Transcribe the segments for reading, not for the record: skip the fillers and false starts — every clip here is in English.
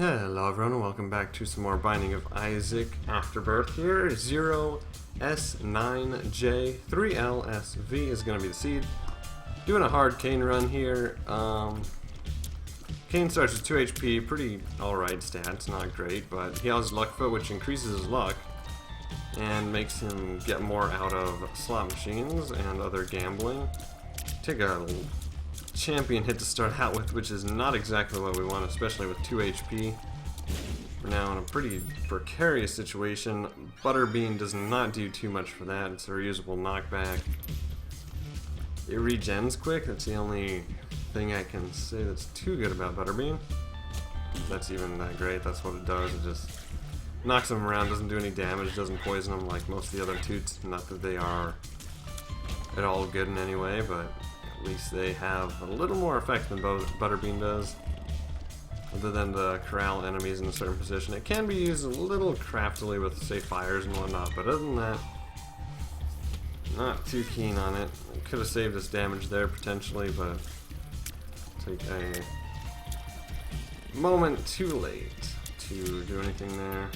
Hello everyone, and welcome back to some more Binding of Isaac Afterbirth here. 0S9J3LSV is going to be the seed. Doing a hard Cain run here. Cain starts with 2 HP, pretty alright stats, not great, but he has Luck Foot, which increases his luck and makes him get more out of slot machines and other gambling. Take a champion hit to start out with, which is not exactly what we want, especially with 2 HP. We're now in a pretty precarious situation. Butterbean does not do too much for that. It's a reusable knockback. It regens quick. That's the only thing I can say that's too good about Butterbean. That's even that great. That's what it does. It just knocks them around, doesn't do any damage, doesn't poison them like most of the other toots. Not that they are at all good in any way, but at least they have a little more effect than Butterbean does, other than to corral enemies in a certain position. It can be used a little craftily with, say, fires and whatnot, but other than that, not too keen on it. It could have saved us damage there, potentially, but take a moment too late to do anything there.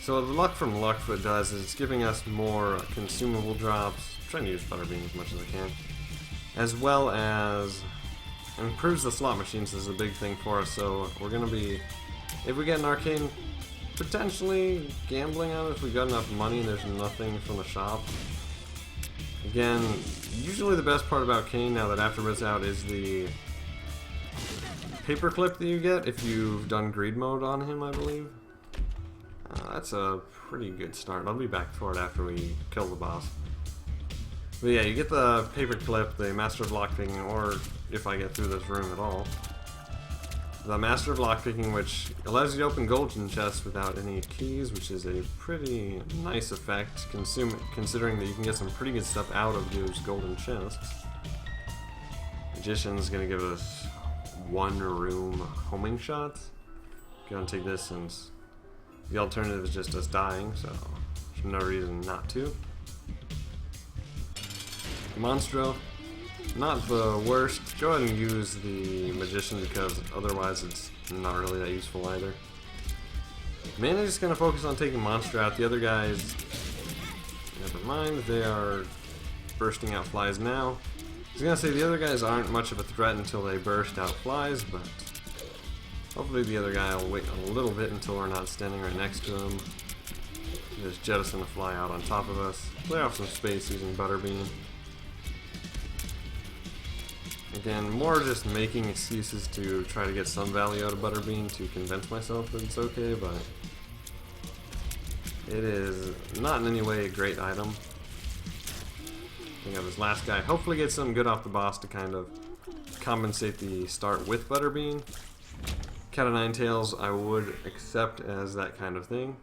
So the luck from Luckfoot does is it's giving us more consumable drops. I'm trying to use Butterbean as much as I can, as well as improves the slot machines is a big thing for us. So we're gonna be, if we get an arcane, potentially gambling on it if we got enough money and there's nothing from the shop. Again, usually the best part about Cain now that Afterbirth's out is the paperclip that you get if you've done greed mode on him, I believe. That's a pretty good start. I'll be back for it after we kill the boss. But yeah, you get the paperclip, the Master of Lockpicking, or if I get through this room at all, the Master of Lockpicking, which allows you to open golden chests without any keys, which is a pretty nice effect, considering that you can get some pretty good stuff out of those golden chests. Magician's gonna give us 1 room homing shots. Gonna take this since the alternative is just us dying, so there's no reason not to. Monstro, not the worst. Go ahead and use the Magician because otherwise it's not really that useful either. Mainly just going to focus on taking Monstro out. The other guys, never mind, they are bursting out flies now. I was going to say the other guys aren't much of a threat until they burst out flies, but hopefully the other guy will wait a little bit until we're not standing right next to him. Just jettison a fly out on top of us. Clear off some space using Butterbean. Again, more just making excuses to try to get some value out of Butterbean to convince myself that it's okay, but it is not in any way a great item. Think of this last guy. Hopefully get some good off the boss to kind of compensate the start with Butterbean. Cat of Nine Tails I would accept as that kind of thing.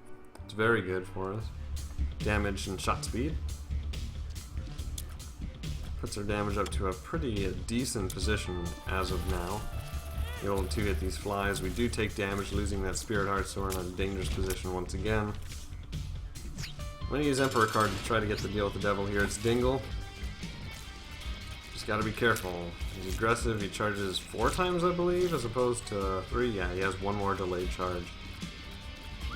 It's very good for us. Damage and shot speed. Puts our damage up to a pretty decent position as of now. Able to hit these flies. We do take damage losing that Spirit Heart, so we're in a dangerous position once again. I'm going to use Emperor card to try to get the deal with the devil here. It's Dingle. Just got to be careful. He's aggressive. He charges 4 times, I believe, as opposed to 3. Yeah, he has 1 more delayed charge.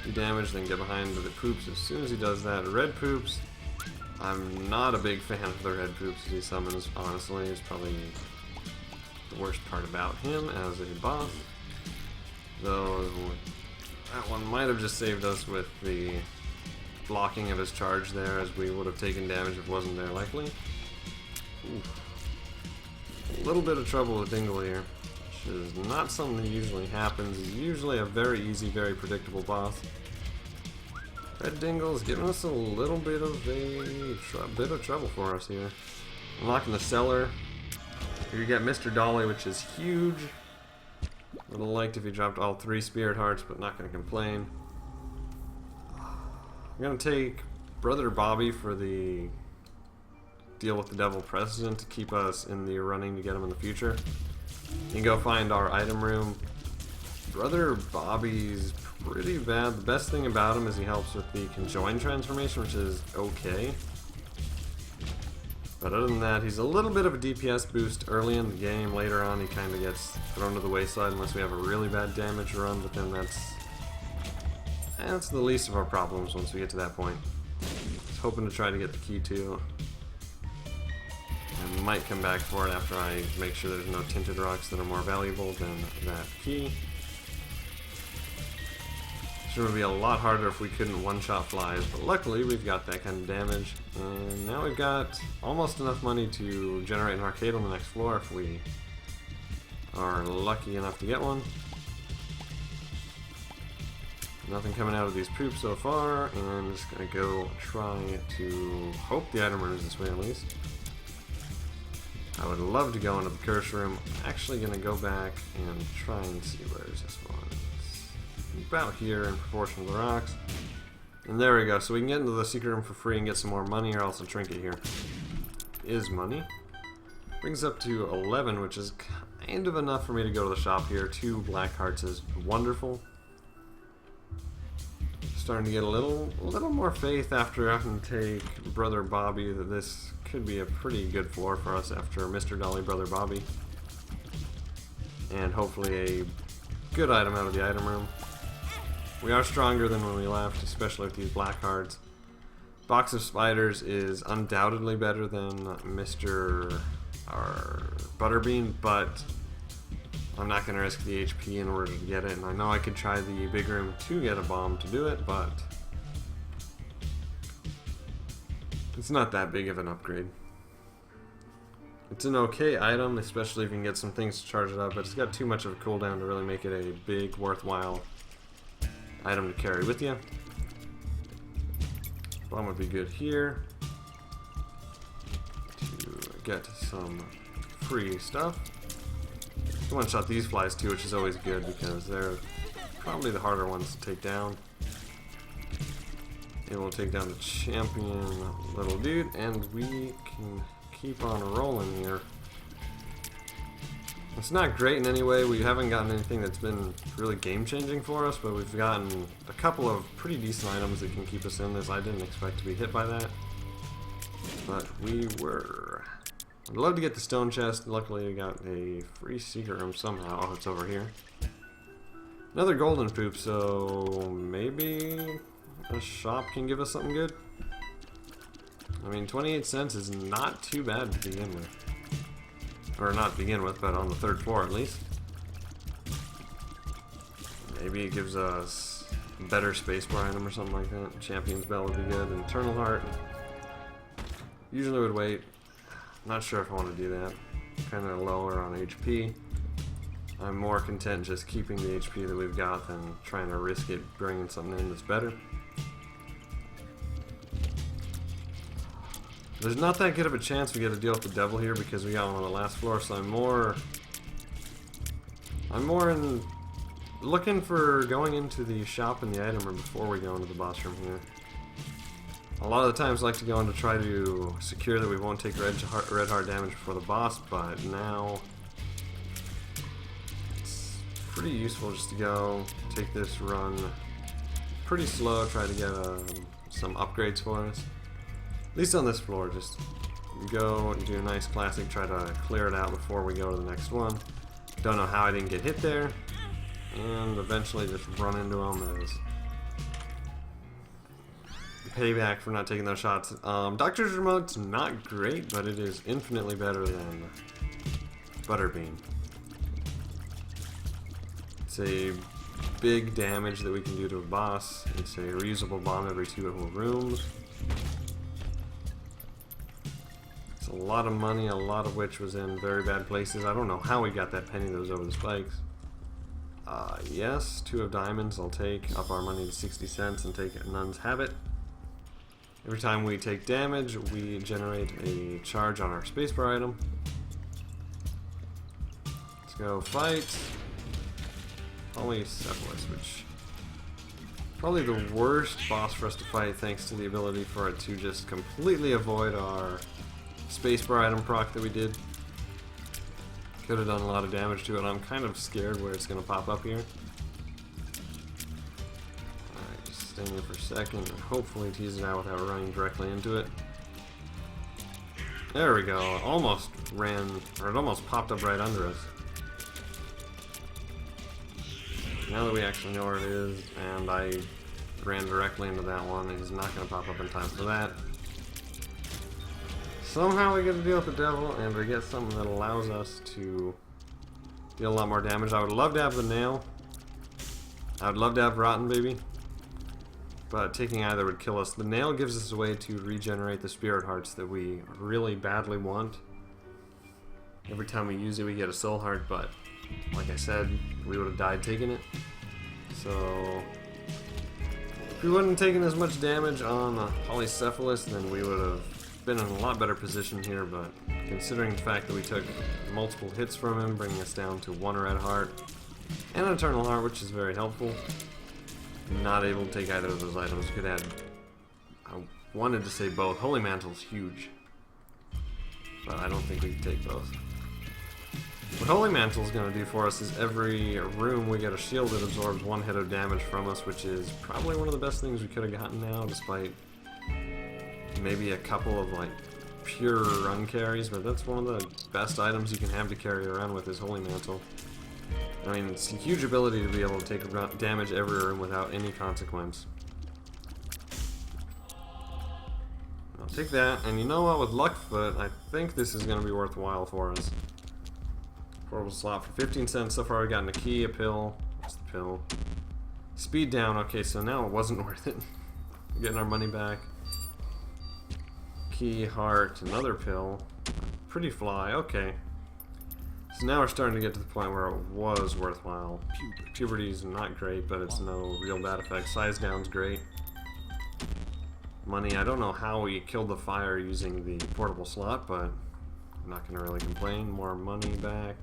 Do damage, then get behind the poops as soon as he does that. Red poops. I'm not a big fan of the red poops he summons, honestly. It's probably the worst part about him as a boss. Though that one might have just saved us with the blocking of his charge there, as we would have taken damage if it wasn't there likely. Oof. A little bit of trouble with Dingle here, which is not something that usually happens. He's usually a very easy, very predictable boss. Red Dingle's giving us a little bit of trouble for us here. Unlocking the cellar. Here you get Mr. Dolly, which is huge. Would have liked if he dropped all 3 Spirit Hearts, but not going to complain. I'm going to take Brother Bobby for the deal with the devil precedent to keep us in the running to get him in the future. You can go find our item room. Brother Bobby's pretty bad. The best thing about him is he helps with the conjoined transformation, which is okay. But other than that, he's a little bit of a DPS boost early in the game. Later on, he kind of gets thrown to the wayside unless we have a really bad damage run, but then that's the least of our problems once we get to that point. Just hoping to try to get the key too. I might come back for it after I make sure there's no tinted rocks that are more valuable than that key. Sure would be a lot harder if we couldn't one-shot flies, but luckily we've got that kind of damage. And now we've got almost enough money to generate an arcade on the next floor if we are lucky enough to get one. Nothing coming out of these poops so far, and I'm just gonna go try to hope the item runs this way at least. I would love to go into the curse room. I'm actually gonna go back and try and see where is this one. About here in proportion to the rocks. And there we go. So we can get into the secret room for free and get some more money, or else a trinket here is money. Brings up to 11, which is kind of enough for me to go to the shop here. 2 black hearts is wonderful. Starting to get a little more faith after having to take Brother Bobby that this could be a pretty good floor for us after Mr. Dolly Brother Bobby. And hopefully a good item out of the item room. We are stronger than when we left, especially with these black hearts. Box of Spiders is undoubtedly better than Mr. Butterbean, but I'm not going to risk the HP in order to get it. And I know I could try the big room to get a bomb to do it, but it's not that big of an upgrade. It's an okay item, especially if you can get some things to charge it up, but it's got too much of a cooldown to really make it a big, worthwhile item to carry with you. Bomb would be good here to get some free stuff. You one shot these flies too, which is always good because they're probably the harder ones to take down. It will take down the champion little dude, and we can keep on rolling here. It's not great in any way. We haven't gotten anything that's been really game-changing for us, but we've gotten a couple of pretty decent items that can keep us in this. I didn't expect to be hit by that, but we were. I'd love to get the stone chest. Luckily, we got a free secret room somehow. Oh, it's over here. Another golden poop, so maybe a shop can give us something good. I mean, 28 cents is not too bad to begin with. Or not begin with, but on the 3rd floor at least. Maybe it gives us a better spacebar item or something like that. Champion's Bell would be good. Eternal Heart. Usually would wait. Not sure if I want to do that. Kind of lower on HP. I'm more content just keeping the HP that we've got than trying to risk it bringing something in that's better. There's not that good of a chance we get to deal with the devil here because we got one on the last floor, so I'm more in looking for going into the shop in the item room before we go into the boss room here. A lot of the times I like to go in to try to secure that we won't take red heart damage before the boss, but now it's pretty useful just to go take this run pretty slow, try to get some upgrades for us. At least on this floor, just go and do a nice classic, try to clear it out before we go to the next one. Don't know how I didn't get hit there, and eventually just run into them as payback for not taking those shots. Doctor's Remote's not great, but it is infinitely better than Butterbean. It's a big damage that we can do to a boss. It's a reusable bomb every 2 rooms. A lot of money, a lot of which was in very bad places. I don't know how we got that penny that was over the spikes. Yes, 2 of diamonds I'll take, up our money to 60 cents and take Nun's Habit. Every time we take damage, we generate a charge on our spacebar item. Let's go fight Polycephalus, which probably the worst boss for us to fight thanks to the ability for it to just completely avoid our spacebar item proc that we did. Could have done a lot of damage to it. I'm kind of scared where it's going to pop up here. Alright, just stand here for a second and hopefully tease it out without running directly into it. There we go. Almost ran, or it almost popped up right under us. Now that we actually know where it is, and I ran directly into that one, he's not going to pop up in time for that. Somehow we get to deal with the devil, and we get something that allows us to deal a lot more damage. I would love to have the nail. I would love to have Rotten Baby. But taking either would kill us. The nail gives us a way to regenerate the spirit hearts that we really badly want. Every time we use it, we get a soul heart, but like I said, we would have died taking it. So if we wouldn't have taken as much damage on Polycephalus, then we would have been in a lot better position here, but considering the fact that we took multiple hits from him, bringing us down to 1 red heart and an eternal heart, which is very helpful. Not able to take either of those items. Could add, I wanted to say both. Holy Mantle's huge, but I don't think we can take both. What Holy Mantle's going to do for us is every room we get a shield that absorbs 1 hit of damage from us, which is probably one of the best things we could have gotten now, despite maybe a couple of like pure run carries, but that's one of the best items you can have to carry around with is Holy Mantle. I mean, it's a huge ability to be able to take damage every room without any consequence. I'll take that, and you know what, with Luckfoot, I think this is going to be worthwhile for us. Portable slot for 15 cents. So far we've gotten a key, a pill. What's the pill? Speed down. Okay, so now it wasn't worth it. We're getting our money back. Key, heart, another pill. Pretty fly, okay. So now we're starting to get to the point where it was worthwhile. Puberty's not great, but it's no real bad effect. Size down's great. Money, I don't know how we killed the fire using the portable slot, but I'm not going to really complain. More money back.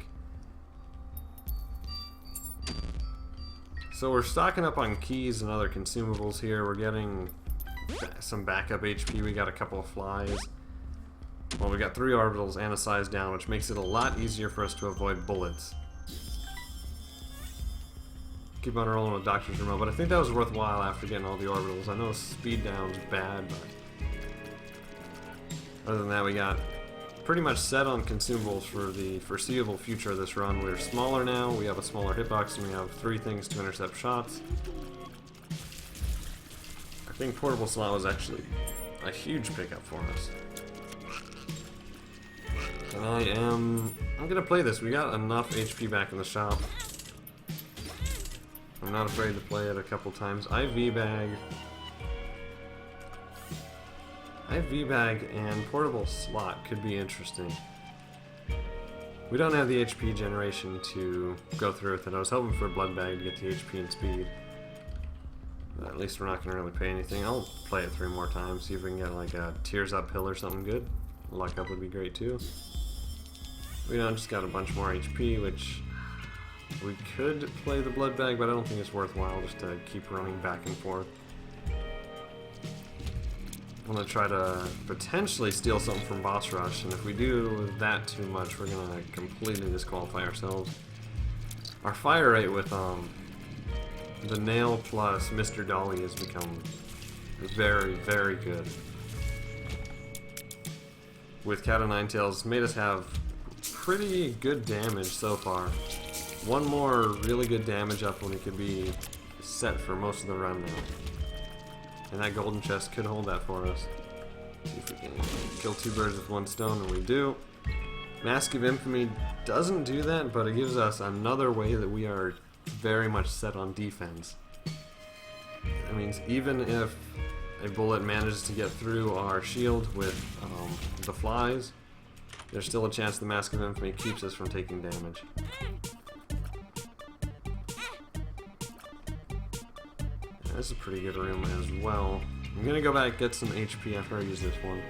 So we're stocking up on keys and other consumables here. We're getting some backup HP. We got a couple of flies. Well, we got 3 orbitals and a size down, which makes it a lot easier for us to avoid bullets. Keep on rolling with Doctor's Remote, but I think that was worthwhile after getting all the orbitals. I know speed down's bad, but other than that, we got pretty much set on consumables for the foreseeable future of this run. We're smaller now, we have a smaller hitbox, and we have 3 things to intercept shots. I think portable slot was actually a huge pickup for us. And I'm gonna play this. We got enough HP back in the shop. I'm not afraid to play it a couple times. IV bag and portable slot could be interesting. We don't have the HP generation to go through with it. I was hoping for a blood bag to get the HP and speed. But at least we're not going to really pay anything. I'll play it 3 more times, see if we can get like a Tears Up pill or something good. Luck Up would be great too. We just got a bunch more HP, which we could play the blood bag, but I don't think it's worthwhile just to keep running back and forth. I'm going to try to potentially steal something from Boss Rush, and if we do that too much, we're going to completely disqualify ourselves. Our fire rate with the nail plus Mr. Dolly has become very, very good. With Cat o' Nine Tails, made us have pretty good damage so far. One more really good damage up when it could be set for most of the run now. And that golden chest could hold that for us. See if we can kill 2 birds with 1 stone, and we do. Mask of Infamy doesn't do that, but it gives us another way that we are very much set on defense. That means even if a bullet manages to get through our shield with the flies, there's still a chance the Mask of Infamy keeps us from taking damage. This is a pretty good room as well. I'm gonna go back and get some HP after I use this one.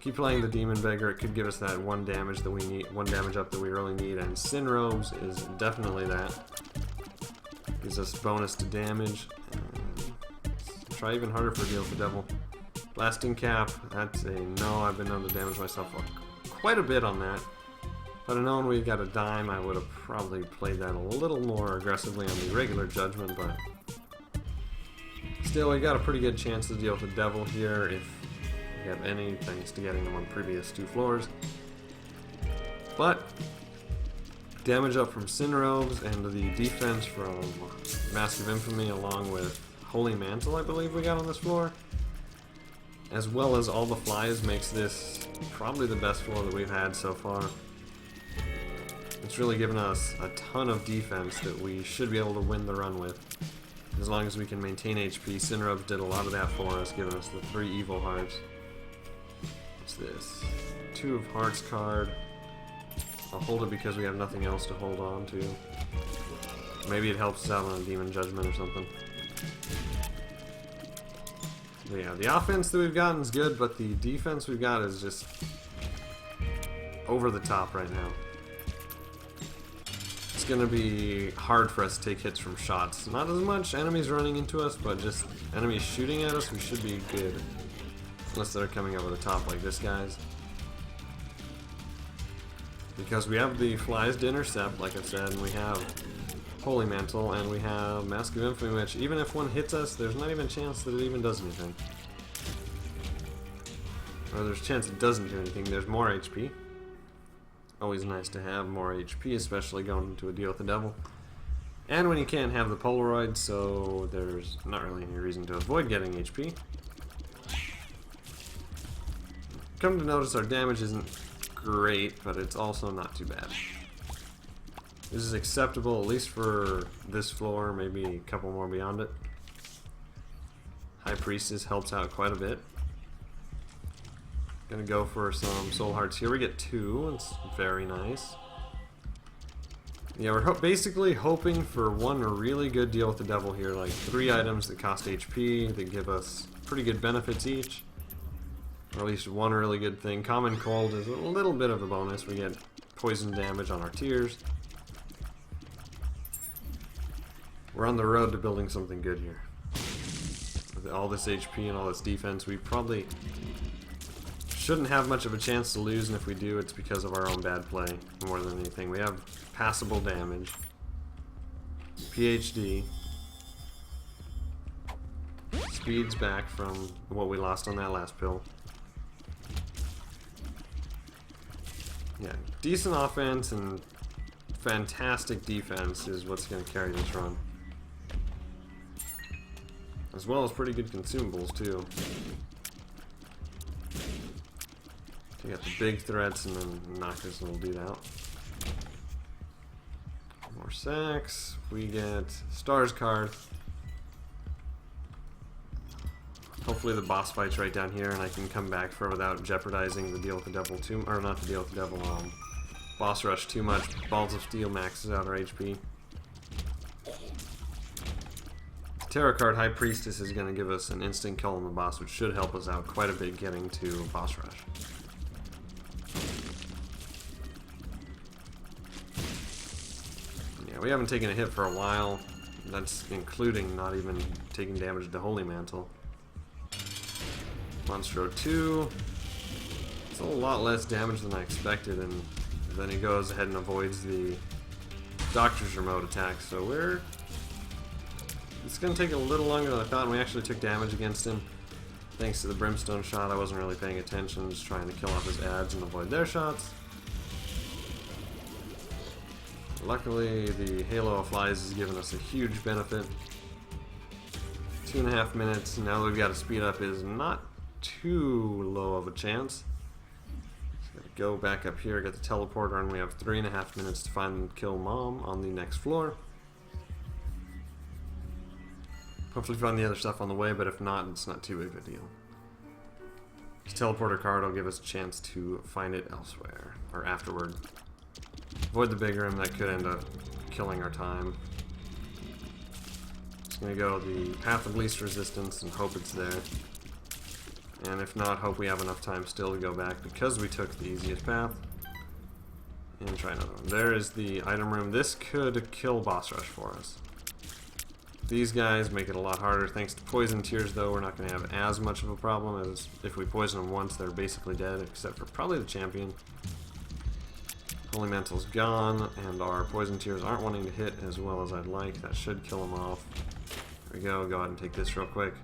Keep playing the Demon Beggar. It could give us that 1 damage that we need, 1 damage up that we really need, and Sin Robes is definitely that. Gives us bonus to damage. Try even harder for a deal with the devil. Blasting Cap, that's a no. I've been known to damage myself quite a bit on that. If I'd have known we got a dime, I would have probably played that a little more aggressively on the regular Judgment, but still, we got a pretty good chance to deal with the devil here if we have any, thanks to getting them on previous 2 floors. But damage up from Sin Robes and the defense from Mask of Infamy along with Holy Mantle, I believe we got on this floor, as well as all the flies, makes this probably the best floor that we've had so far. It's really given us a ton of defense that we should be able to win the run with, as long as we can maintain HP. Sin Robes did a lot of that for us, giving us the 3 Evil Hearts. What's this? 2 of Hearts card. I'll hold it because we have nothing else to hold on to. Maybe it helps us out on a Demon Judgment or something. But yeah, the offense that we've gotten is good, but the defense we've got is just over the top right now. It's going to be hard for us to take hits from shots. Not as much enemies running into us, but just enemies shooting at us, we should be good. Unless they're coming over the top like this guy's. Because we have the flies to intercept, like I said, and we have Holy Mantle, and we have Mask of Infamy, which even if one hits us, there's not even a chance that it even does anything. Or there's a chance it doesn't do anything. There's more HP. Always nice to have more HP, especially going into a deal with the devil. And when you can't have the Polaroid, so there's not really any reason to avoid getting HP. Come to notice our damage isn't great, but it's also not too bad. This is acceptable, at least for this floor, maybe a couple more beyond it. High Priestess helps out quite a bit. Gonna go for some Soul Hearts here. We get 2, it's very nice. Yeah, we're basically hoping for one really good deal with the devil here, like 3 items that cost HP, that give us pretty good benefits each. Or at least one really good thing. Common Cold is a little bit of a bonus. We get poison damage on our tears. We're on the road to building something good here. With all this HP and all this defense, we probably shouldn't have much of a chance to lose, and if we do, it's because of our own bad play more than anything. We have passable damage, PhD, speeds back from what we lost on that last pill. Yeah, decent offense and fantastic defense is what's going to carry this run. As well as pretty good consumables, too. You got the big threats and then Knockers will do that. More sacks. We get Stars card. Hopefully the boss fight's right down here and I can come back for without jeopardizing the deal with the devil too, or not the deal with the devil, boss rush too much. Balls of Steel maxes out our HP. Tarot card High Priestess is going to give us an instant kill on the boss, which should help us out quite a bit getting to boss rush. Yeah, we haven't taken a hit for a while. That's including not even taking damage to Holy Mantle. Monstro 2. It's a lot less damage than I expected, and then he goes ahead and avoids the Doctor's Remote attack, so it's going to take a little longer than I thought, and we actually took damage against him. Thanks to the Brimstone shot, I wasn't really paying attention, just trying to kill off his ads and avoid their shots. Luckily, the Halo of Flies has given us a huge benefit. 2.5 minutes, now that we've got to speed up is not too low of a chance. Just gotta go back up here, get the teleporter, and we have 3.5 minutes to find and kill Mom on the next floor. Hopefully find the other stuff on the way, but if not, it's not too big of a deal. This teleporter card will give us a chance to find it elsewhere, or afterward. Avoid the big room, that could end up killing our time. Just gonna go the path of least resistance and hope it's there. And if not, hope we have enough time still to go back because we took the easiest path. And try another one. There is the item room. This could kill boss rush for us. These guys make it a lot harder. Thanks to poison tears, though, we're not going to have as much of a problem as if we poison them once, they're basically dead, except for probably the champion. Holy Mantle's gone, and our poison tears aren't wanting to hit as well as I'd like. That should kill them off. There we go. Go ahead and take this real quick.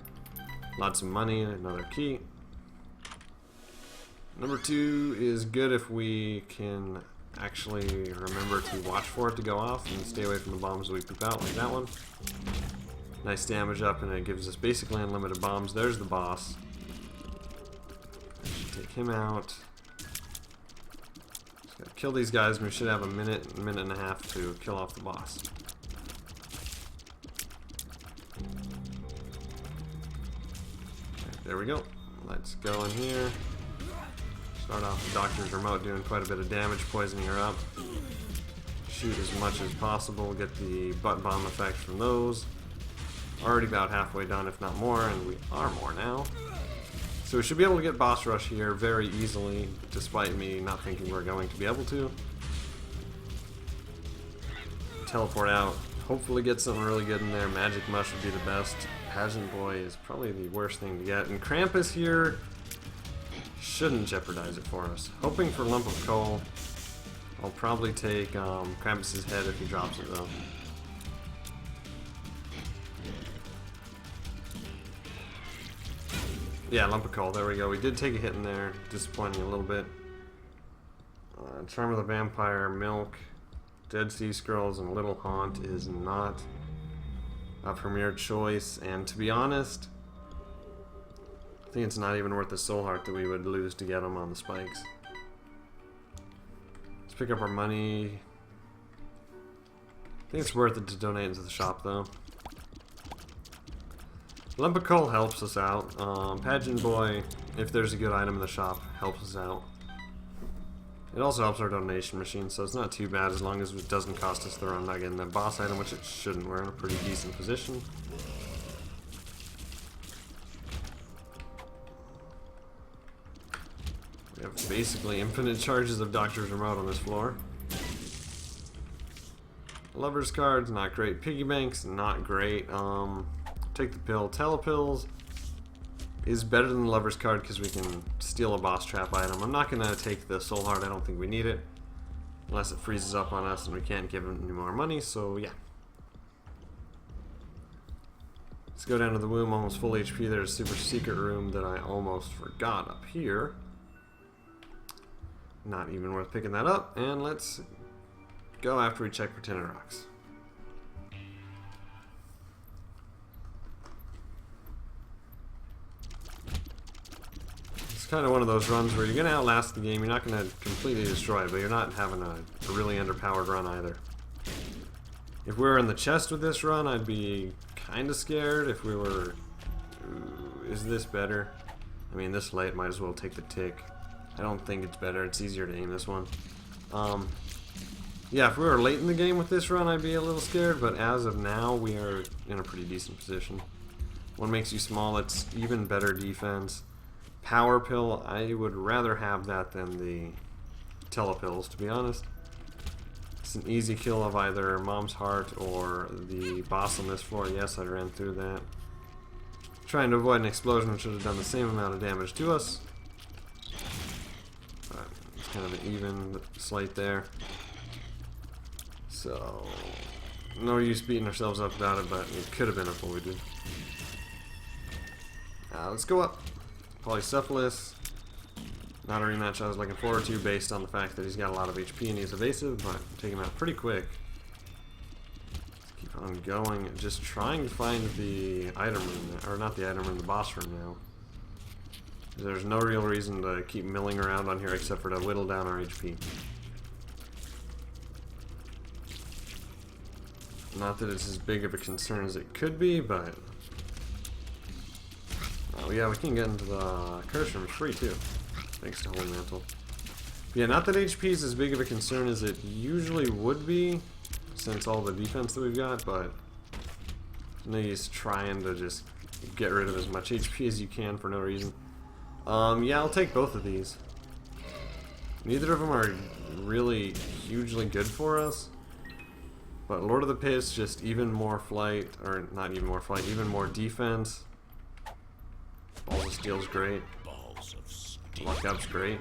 Lots of money, another key. Number 2 is good if we can actually remember to watch for it to go off and stay away from the bombs that we poop out, like that one. Nice damage up, and it gives us basically unlimited bombs. There's the boss. Take him out. Just gotta kill these guys, and we should have a minute and a half to kill off the boss. Right, there we go. Let's go in here. Start off with Doctor's remote doing quite a bit of damage, poisoning her up. Shoot as much as possible, get the butt bomb effect from those. Already about halfway done, if not more, and we are more now. So we should be able to get boss rush here very easily, despite me not thinking we're going to be able to. Teleport out, hopefully get something really good in there. Magic Mush would be the best. Pageant Boy is probably the worst thing to get. And Krampus here shouldn't jeopardize it for us. Hoping for Lump of Coal. I'll probably take Krampus's head if he drops it though. Yeah, Lump of Coal, there we go. We did take a hit in there, disappointing a little bit. Charm of the Vampire, Milk, Dead Sea Scrolls, and Little Haunt is not a premier choice, and to be honest, I think it's not even worth the soul heart that we would lose to get them on the spikes. Let's pick up our money. I think it's worth it to donate into the shop though. Lump of Coal helps us out. Pageant Boy, if there's a good item in the shop, helps us out. It also helps our donation machine, so it's not too bad as long as it doesn't cost us the run nugget and the boss item, which it shouldn't. We're in a pretty decent position. We have basically infinite charges of Doctor's Remote on this floor. Lover's cards, not great. Piggy banks, not great. Take the pill. Telepills is better than the Lover's card because we can steal a boss trap item. I'm not going to take the soul heart. I don't think we need it. Unless it freezes up on us and we can't give him any more money, so yeah. Let's go down to the womb, almost full HP. There's a super secret room that I almost forgot up here. Not even worth picking that up. And let's go after we check for Tinted Rocks. Kind of one of those runs where you're going to outlast the game. You're not going to completely destroy it, but you're not having a really underpowered run either. If we were in the chest with this run, I'd be kind of scared. If we were... Ooh, is this better? I mean, this late might as well take the tick. I don't think it's better. It's easier to aim this one. Yeah, if we were late in the game with this run, I'd be a little scared, but as of now, we are in a pretty decent position. One makes you small. It's even better defense. Power Pill, I would rather have that than the Telepills, to be honest. It's an easy kill of either Mom's Heart or the boss on this floor. Yes, I ran through that. Trying to avoid an explosion, which should have done the same amount of damage to us. But it's kind of an even slate there. So, no use beating ourselves up about it, but it could have been up what we did. Let's go up. Polycephalus, not a rematch I was looking forward to based on the fact that he's got a lot of HP and he's evasive, but take him out pretty quick. Let's keep on going, just trying to find the item room, or not the item room, the boss room now. There's no real reason to keep milling around on here except for to whittle down our HP. Not that it's as big of a concern as it could be, but... Oh yeah, we can get into the curse room free too, thanks to Holy Mantle. Yeah, not that HP is as big of a concern as it usually would be, since all the defense that we've got, but no use trying to just get rid of as much HP as you can for no reason. Yeah, I'll take both of these. Neither of them are really hugely good for us, but Lord of the Pit's just even more flight, or not even more flight, even more defense. Balls of Steel's great. Luck Up's great.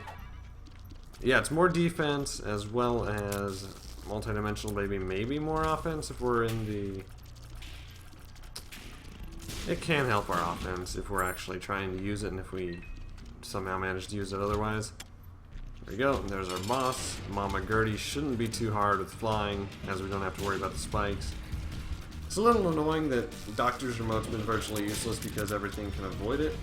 Yeah, it's more defense as well as multi-dimensional, maybe more offense if we're in the... It can help our offense if we're actually trying to use it, and if we somehow managed to use it otherwise. There we go, and there's our boss. Mama Gertie shouldn't be too hard with flying, as we don't have to worry about the spikes. It's a little annoying that Doctor's Remote's been virtually useless because everything can avoid it.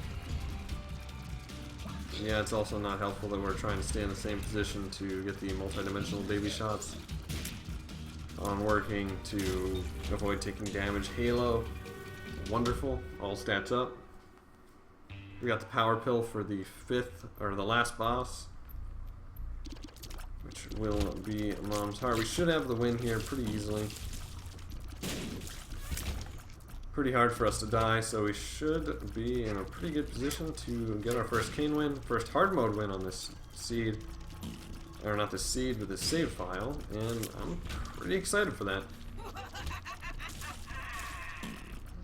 Yeah, it's also not helpful that we're trying to stay in the same position to get the multi-dimensional baby shots on working to avoid taking damage. Halo, wonderful, all stats up. We got the power pill for the the last boss, which will be Mom's Heart. We should have the win here pretty easily. Pretty hard for us to die, so we should be in a pretty good position to get our first Cain win, first hard mode win on this seed. Or not this seed, but this save file, and I'm pretty excited for that.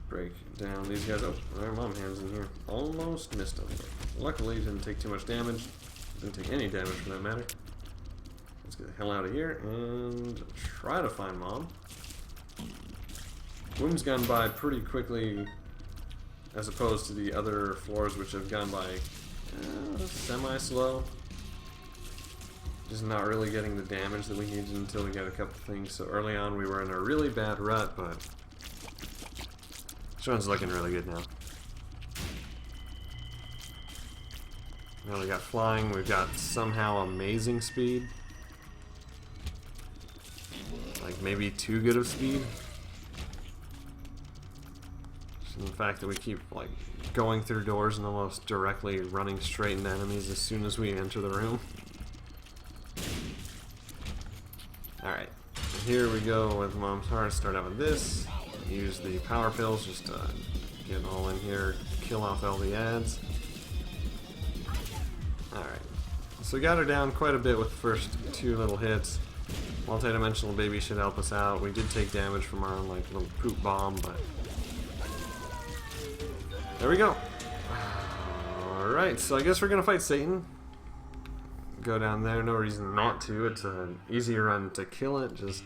Break down these guys. Oh, there are mom hands in here. Almost missed them. Luckily, didn't take too much damage. Didn't take any damage for that matter. Let's get the hell out of here and try to find Mom. Womb's gone by pretty quickly as opposed to the other floors, which have gone by semi-slow. Just not really getting the damage that we needed until we got a couple things. So early on we were in a really bad rut, but this one's looking really good now. Now we got flying, we've got somehow amazing speed. Like maybe too good of speed. And the fact that we keep like going through doors and almost directly running straight into enemies as soon as we enter the room. Alright, here we go with Mom's Heart. Start out with this. Use the power pills just to get all in here, kill off all the ads. Alright, so we got her down quite a bit with the first two little hits. Multi-dimensional baby should help us out. We did take damage from our own like little poop bomb, but there we go. Alright, so I guess we're gonna fight Satan. Go down there, no reason not to. It's an easy run to kill it, just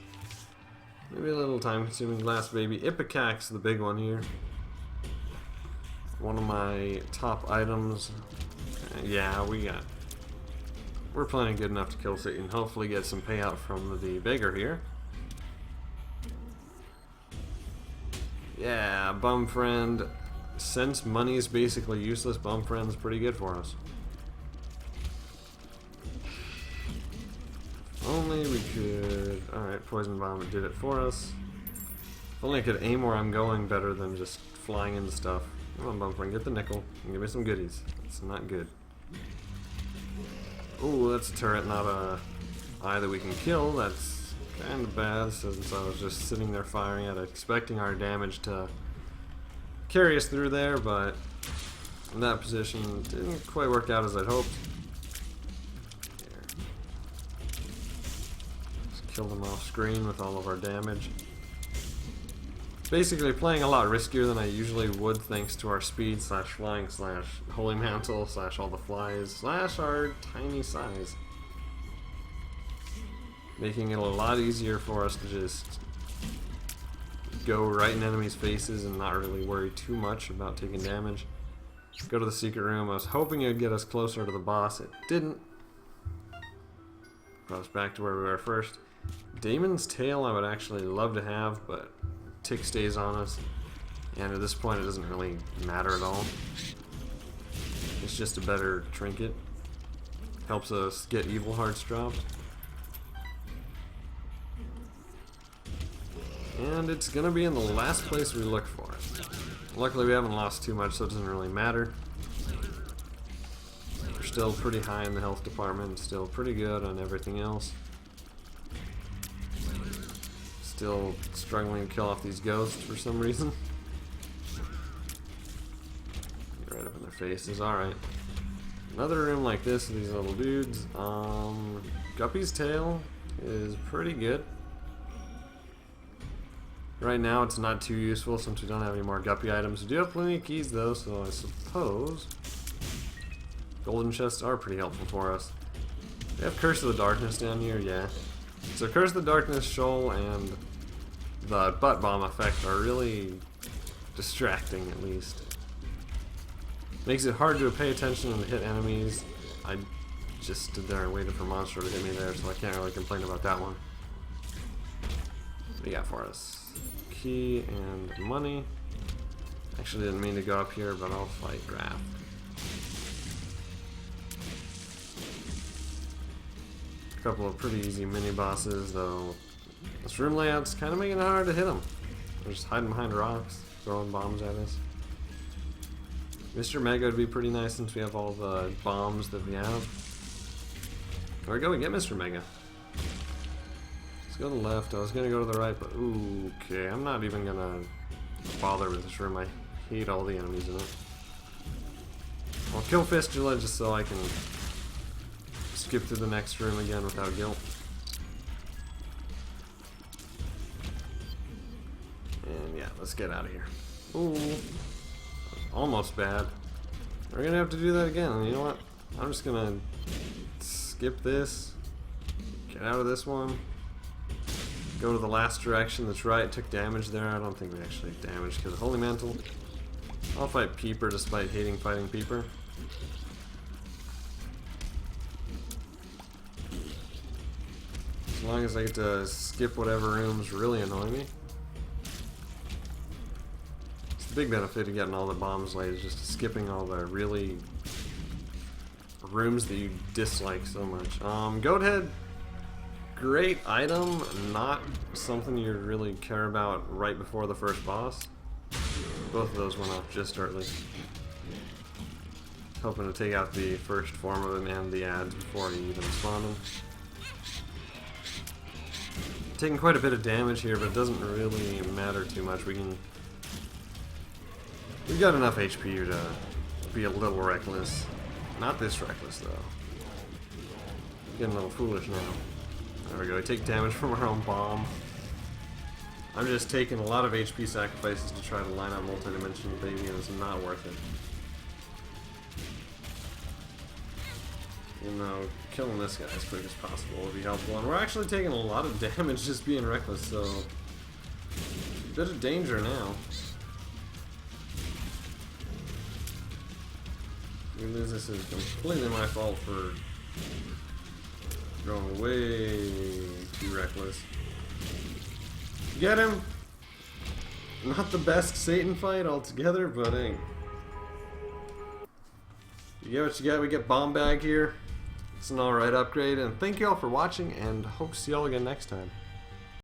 maybe a little time consuming. Last baby. Ipecax, the big one here. One of my top items. Yeah, we're plenty good enough to kill Satan. Hopefully get some payout from the beggar here. Yeah, bum friend. Since money is basically useless, bum friend's pretty good for us. If only we could... Alright, poison bomb did it for us. If only I could aim where I'm going better than just flying into stuff. Come on, bum friend, get the nickel and give me some goodies. It's not good. Ooh, that's a turret, not a eye that we can kill. That's kind of bad since I was just sitting there firing at it, expecting our damage to carry us through there, but in that position didn't quite work out as I'd hoped. Here. Just killed them off screen with all of our damage. Basically playing a lot riskier than I usually would thanks to our speed slash flying slash holy mantle slash all the flies slash our tiny size. Making it a lot easier for us to just go right in enemies' faces and not really worry too much about taking damage. Go to the secret room. I was hoping it would get us closer to the boss. It didn't. Brought us back to where we were first. Damon's tail I would actually love to have, but tick stays on us. And at this point it doesn't really matter at all. It's just a better trinket. Helps us get evil hearts dropped. And it's gonna be in the last place we look for it. Luckily we haven't lost too much, so it doesn't really matter. We're still pretty high in the health department, still pretty good on everything else. Still struggling to kill off these ghosts for some reason. Get right up in their faces, alright. Another room like this with these little dudes. Guppy's tail is pretty good. Right now it's not too useful since we don't have any more guppy items. We do have plenty of keys though, so I suppose golden chests are pretty helpful for us. We have Curse of the Darkness down here, yeah. So Curse of the Darkness, Shoal, and the butt bomb effect are really distracting at least. Makes it hard to pay attention and hit enemies. I just stood there and waited for Monstro to hit me there, so I can't really complain about that one. What do you got for us? Key and money. Actually didn't mean to go up here, but I'll fight Wrath. A couple of pretty easy mini bosses, though. This room layout's kind of making it hard to hit them. They're just hiding behind rocks, throwing bombs at us. Mr. Mega would be pretty nice since we have all the bombs that we have. There we go, we get Mr. Mega. Let's go to the left. I was gonna go to the right, but ooh, okay, I'm not even gonna bother with this room. I hate all the enemies in it. I'll kill Fistula just so I can skip to the next room again without guilt. And yeah, let's get out of here. Ooh, almost bad. We're gonna have to do that again. And you know what? I'm just gonna skip this, get out of this one, go to the last direction that's right. Took damage there. I don't think we actually damaged because of Holy Mantle. I'll fight Peeper despite hating fighting Peeper. As long as I get to skip whatever rooms really annoy me. It's the big benefit of getting all the bombs laid, is just skipping all the really rooms that you dislike so much. Goat Head, great item, not something you really care about right before the first boss. Both of those went off just early. Hoping to take out the first form of him and the ads before he even spawned him. Taking quite a bit of damage here, but it doesn't really matter too much. We've got enough HP to be a little reckless. Not this reckless though. Getting a little foolish now. There we go. We take damage from our own bomb. I'm just taking a lot of HP sacrifices to try to line up multi-dimensional baby, and it's not worth it. You know, killing this guy as quick as possible would be helpful. And we're actually taking a lot of damage just being reckless, so a bit of danger now. If we lose this, is completely my fault for going way too reckless. Get him! Not the best Satan fight altogether, but hey. You get what you get. We get Bomb Bag here. It's an alright upgrade, and thank you all for watching, and hope to see you all again next time.